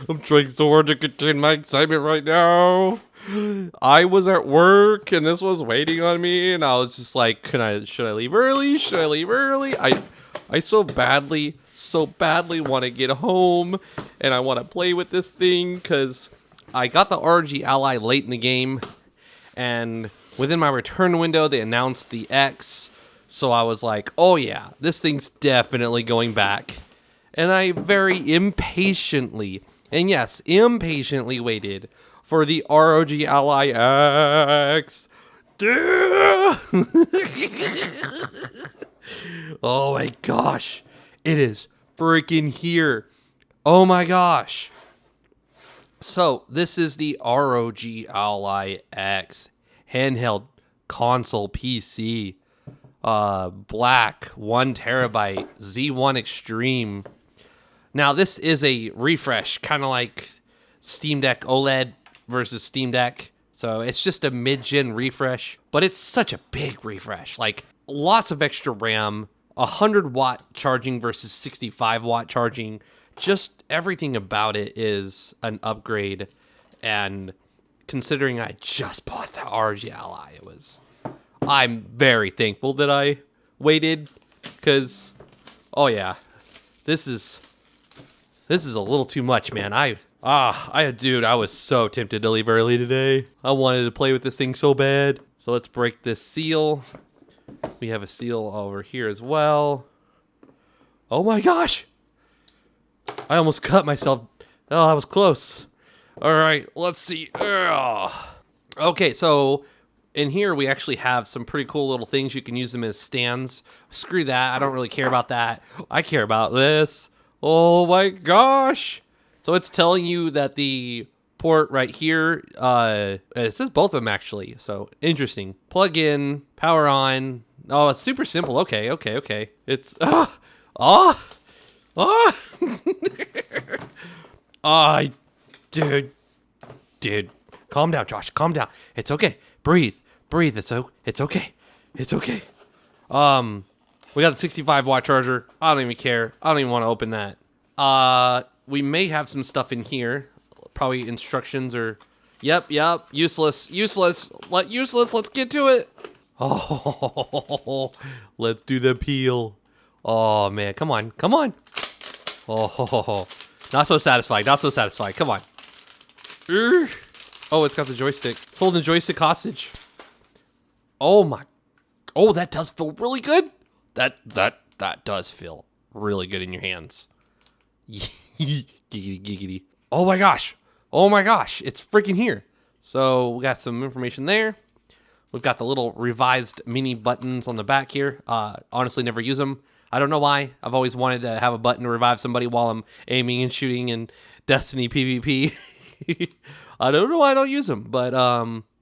I'm trying so hard to contain my excitement right now. I was at work and this was waiting on me, and I was just like, should I leave early? Should I leave early? I so badly want to get home, and I want to play with this thing because I got the ROG Ally late in the game, and within my return window, they announced the X. So I was like, oh yeah, this thing's definitely going back. And I very impatiently, and yes, impatiently waited for the ROG Ally X. Oh my gosh, it is freaking here. Oh my gosh. So this is the ROG Ally X handheld console PC. Black 1 terabyte Z1 Extreme. Now this is a refresh, kind of like Steam Deck OLED versus Steam Deck. So it's just a mid-gen refresh, but it's such a big refresh. Like lots of extra RAM, 100-watt charging versus 65-watt charging. Just everything about it is an upgrade. And considering I just bought the ROG Ally, I'm very thankful that I waited, because, oh yeah, this is a little too much, man. Dude, I was so tempted to leave early today. I wanted to play with this thing so bad. So let's break this seal. We have a seal over here as well. Oh my gosh. I almost cut myself. Oh, that was close. All right, let's see. Ugh. Okay, so in here, we actually have some pretty cool little things. You can use them as stands. Screw that. I don't really care about that. I care about this. Oh my gosh. So it's telling you that the port right here, it says both of them actually. So interesting. Plug in, power on. Oh, it's super simple. Okay. It's, dude. Calm down, Josh. Calm down. It's okay. Breathe. It's okay. We got the 65-watt charger. I don't even care. I don't even want to open that. We may have some stuff in here. Probably instructions or... Yep. Useless. Let's get to it. Oh, let's do the peel. Oh, man. Come on. Oh, not so satisfied. Come on. Oh, it's got the joystick. It's holding the joystick hostage. Oh my. Oh, that does feel really good. That does feel really good in your hands. Giggity. Oh my gosh. It's freaking here. So we got some information there. We've got the little revised mini buttons on the back here. Honestly, never use them. I don't know why. I've always wanted to have a button to revive somebody while I'm aiming and shooting in Destiny PvP. I don't know why I don't use them, but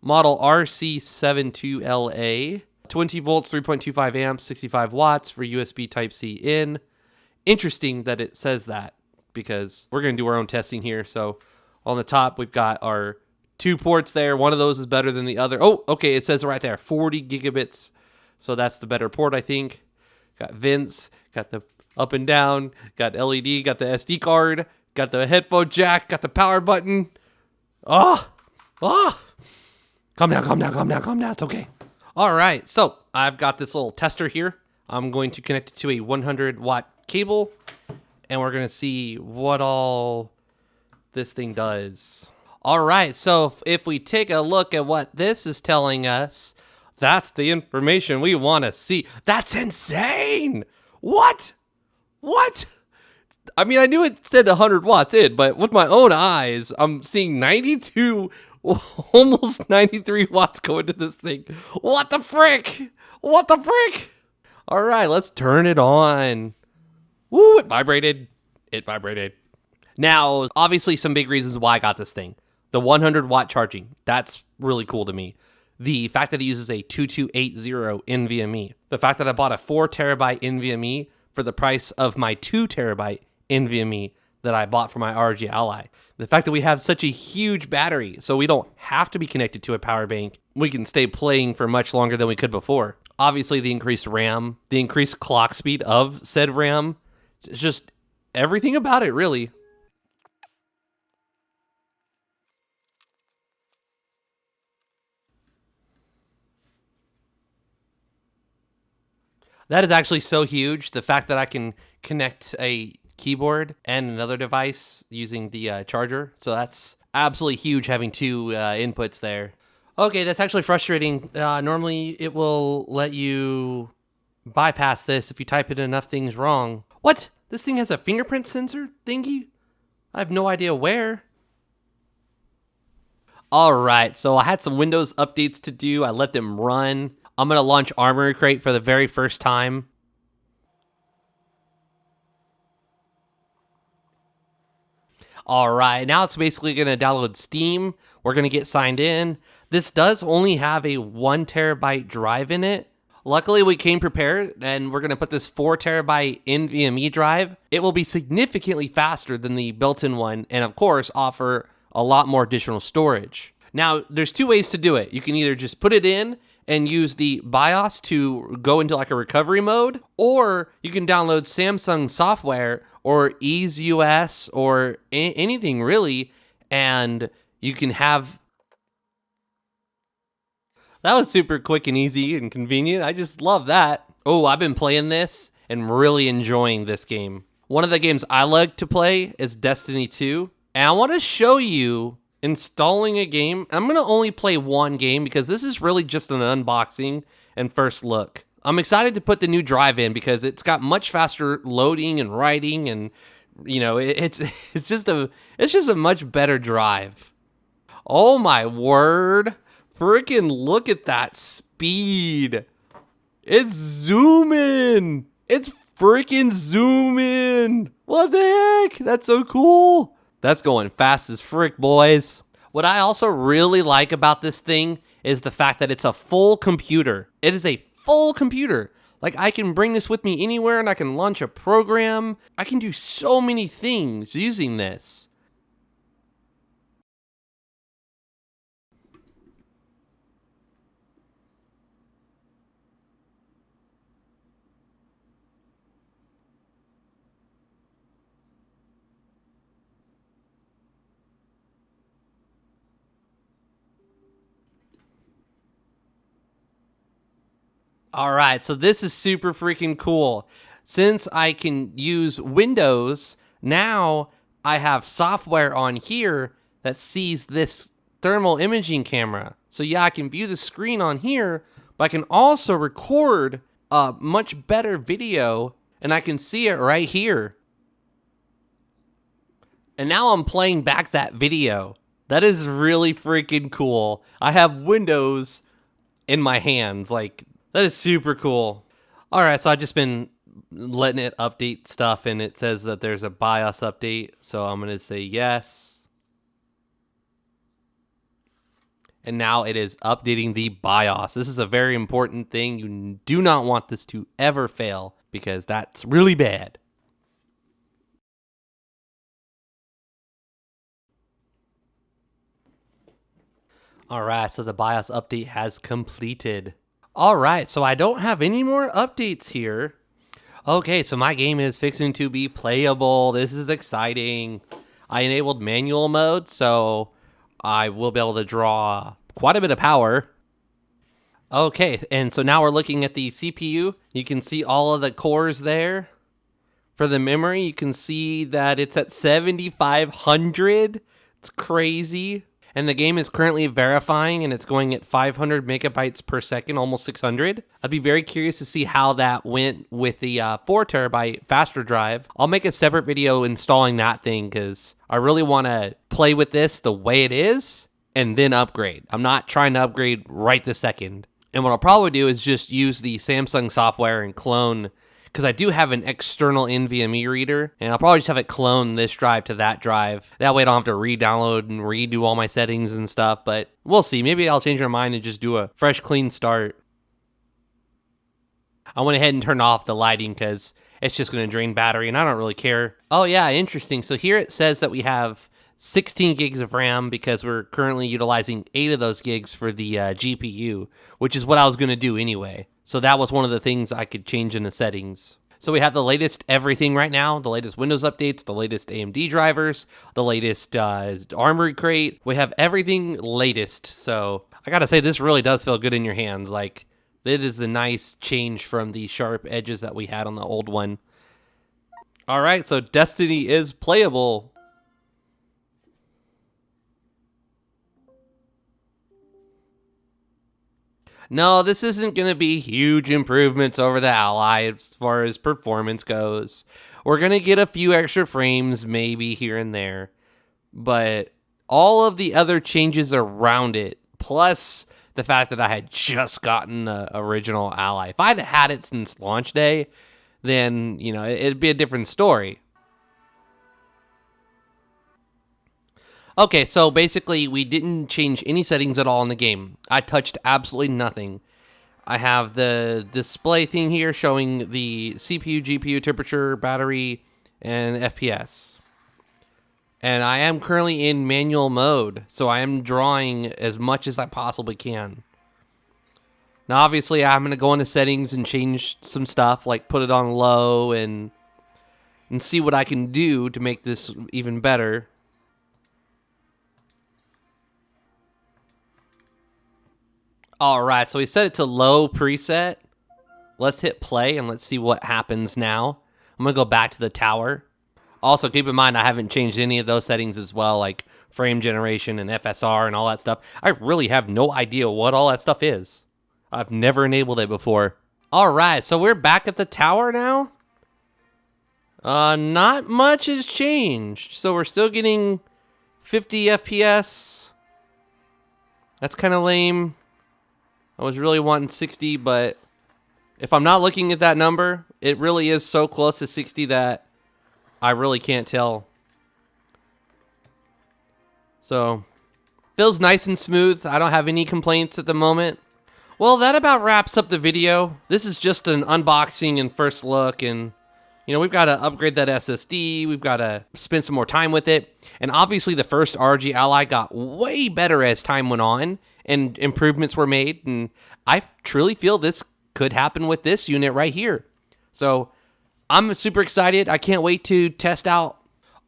model RC72LA, 20 volts, 3.25 amps, 65 watts for USB Type-C in. Interesting that it says that, because we're going to do our own testing here. So on the top, we've got our 2 ports there. One of those is better than the other. Oh, okay, it says it right there, 40 gigabits. So that's the better port, I think. Got vents, got the up and down, got LED, got the SD card, got the headphone jack, got the power button. Oh. Calm down. It's okay. All right, so I've got this little tester here. I'm going to connect it to a 100-watt cable, and we're going to see what all this thing does. All right, so if we take a look at what this is telling us, that's the information we want to see. That's insane. What? I mean, I knew it said 100 watts in, but with my own eyes, I'm seeing 92, almost 93 watts going to this thing. What the frick? All right, let's turn it on. Woo, it vibrated. Now, obviously, some big reasons why I got this thing. The 100-watt charging, that's really cool to me. The fact that it uses a 2280 NVMe. The fact that I bought a 4 terabyte NVMe for the price of my 2 terabyte NVMe that I bought for my ROG Ally. The fact that we have such a huge battery, so we don't have to be connected to a power bank. We can stay playing for much longer than we could before. Obviously, the increased RAM, the increased clock speed of said RAM, just everything about it, really. That is actually so huge. The fact that I can connect a keyboard and another device using the charger. So that's absolutely huge having two inputs there. Okay, that's actually frustrating. Normally it will let you bypass this if you type in enough things wrong. What? This thing has a fingerprint sensor thingy? I have no idea where. All right, so I had some Windows updates to do. I let them run. I'm going to launch Armory Crate for the very first time. All right, now it's basically going to download Steam. We're going to get signed in. This does only have a 1 terabyte drive in it. Luckily, we came prepared, and we're going to put this 4 terabyte NVMe drive. It will be significantly faster than the built-in one, and of course, offer a lot more additional storage. Now, there's 2 ways to do it. You can either just put it in and use the BIOS to go into like a recovery mode, or you can download Samsung software or EaseUS or anything really, and you can have... That was super quick and easy and convenient. I just love that. Oh, I've been playing this and really enjoying this game. One of the games I like to play is Destiny 2, and I want to show you installing a game. I'm going to only play one game because this is really just an unboxing and first look. I'm excited to put the new drive in because it's got much faster loading and writing, and you know, it's just a much better drive. Oh my word. Freaking look at that speed. It's zooming. It's freaking zooming. What the heck? That's so cool. That's going fast as frick, boys. What I also really like about this thing is the fact that it's a full computer. It is a full computer. Like, I can bring this with me anywhere and I can launch a program. I can do so many things using this. All right, so this is super freaking cool. Since I can use Windows, now I have software on here that sees this thermal imaging camera. So yeah, I can view the screen on here, but I can also record a much better video, and I can see it right here. And now I'm playing back that video. That is really freaking cool. I have Windows in my hands, like... That is super cool. All right, so I've just been letting it update stuff, and it says that there's a BIOS update, so I'm going to say yes. And now it is updating the BIOS. This is a very important thing. You do not want this to ever fail, because that's really bad. All right, so the BIOS update has completed. All right, so I don't have any more updates here. Okay, so my game is fixing to be playable. This is exciting. I enabled manual mode, so I will be able to draw quite a bit of power. Okay, and so now we're looking at the CPU. You can see all of the cores there. For the memory, you can see that it's at 7,500. It's crazy. And the game is currently verifying, and it's going at 500 megabytes per second, almost 600. I'd be very curious to see how that went with the 4 terabyte faster drive. I'll make a separate video installing that thing because I really want to play with this the way it is and then upgrade. I'm not trying to upgrade right this second. And what I'll probably do is just use the Samsung software and clone, because I do have an external NVMe reader, and I'll probably just have it clone this drive to that drive. That way I don't have to re-download and redo all my settings and stuff, but we'll see. Maybe I'll change my mind and just do a fresh, clean start. I went ahead and turned off the lighting because it's just going to drain battery, and I don't really care. Oh yeah, interesting. So here it says that we have 16 gigs of RAM because we're currently utilizing 8 of those gigs for the GPU, which is what I was going to do anyway. So that was one of the things I could change in the settings. So we have the latest everything right now, the latest Windows updates, the latest AMD drivers, the latest Armory Crate. We have everything latest. So I gotta say, this really does feel good in your hands. Like, it is a nice change from the sharp edges that we had on the old one. All right, so Destiny is playable. No, this isn't going to be huge improvements over the Ally as far as performance goes. We're going to get a few extra frames maybe here and there. But all of the other changes around it, plus the fact that I had just gotten the original Ally. If I'd had it since launch day, then, you know, it'd be a different story. Okay, so basically we didn't change any settings at all in the game. I touched absolutely nothing. I have the display thing here showing the CPU, GPU, temperature, battery, and FPS. And I am currently in manual mode, so I am drawing as much as I possibly can. Now, obviously, I'm going to go into settings and change some stuff, like put it on low and see what I can do to make this even better. All right, so we set it to low preset. Let's hit play and let's see what happens now. I'm gonna go back to the tower. Also, keep in mind, I haven't changed any of those settings as well, like frame generation and FSR and all that stuff. I really have no idea what all that stuff is. I've never enabled it before. All right, so we're back at the tower now. Not much has changed. So we're still getting 50 FPS. That's kind of lame. I was really wanting 60, but if I'm not looking at that number, it really is so close to 60 that I really can't tell. So, feels nice and smooth. I don't have any complaints at the moment. Well, that about wraps up the video. This is just an unboxing and first look, and you know, we've got to upgrade that SSD. We've got to spend some more time with it. And obviously the first ROG Ally got way better as time went on and improvements were made. And I truly feel this could happen with this unit right here. So I'm super excited. I can't wait to test out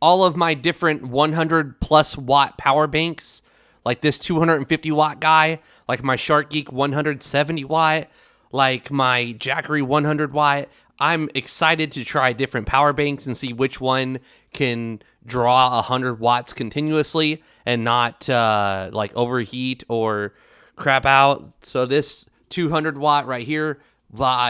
all of my different 100 plus watt power banks, like this 250 watt guy, like my SharkGeek 170 watt, like my Jackery 100 watt. I'm excited to try different power banks and see which one can draw 100 watts continuously and not like overheat or crap out. So this 200 watt right here,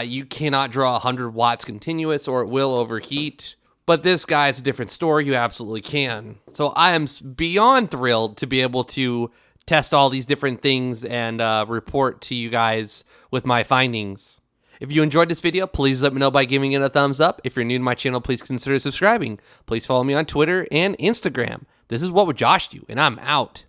you cannot draw 100 watts continuous or it will overheat. But this guy is a different story. You absolutely can. So I am beyond thrilled to be able to test all these different things and report to you guys with my findings. If you enjoyed this video, please let me know by giving it a thumbs up. If you're new to my channel, please consider subscribing. Please follow me on Twitter and Instagram. This is What Would Josh Do, and I'm out.